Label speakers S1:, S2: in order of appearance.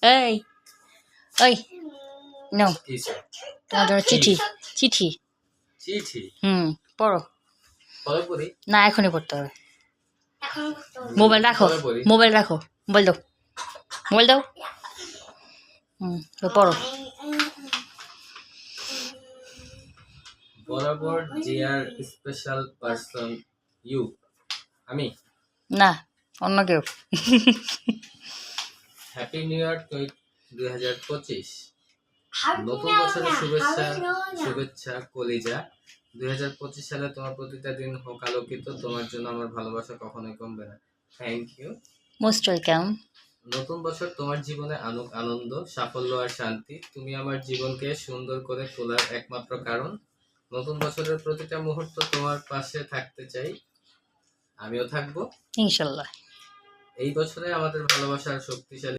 S1: এই ওই নাও
S2: কিসে
S1: তোমার জন্য চিঠি চিঠি
S2: চিঠি
S1: পড়ো
S2: পরে পড়ি
S1: না এখনই পড়তে হবে মোবাইল রাখো মোবাইল রাখো মোবাইল দাও মোবাইল দাও তো পড়ো
S2: বরাবর জিয়ার স্পেশাল পারসন ইউ আমি
S1: না অন্য কেউ
S2: হ্যাপি নিউ ইয়ার 2025 নতুন বছরের শুভেচ্ছা শুভেচ্ছা কলিজা 2025 সালে তোমার প্রতিটা দিন হোক আলোকিত তোমার জন্য আমার ভালোবাসা কখনোই কমবে না থ্যাংক ইউ
S1: মোস্ট ওয়েলকাম
S2: নতুন বছর তোমার জীবনে আনুক আনন্দ সাফল্য আর শান্তি তুমি আমার জীবনকে সুন্দর করে তোলার একমাত্র কারণ নতুন বছরের প্রতিটা মুহূর্ত তোমার পাশে থাকতে চাই আমিও থাকবো
S1: ইনশাল্লাহ
S2: এই বছরে আমাদের ভালোবাসার শক্তিশালী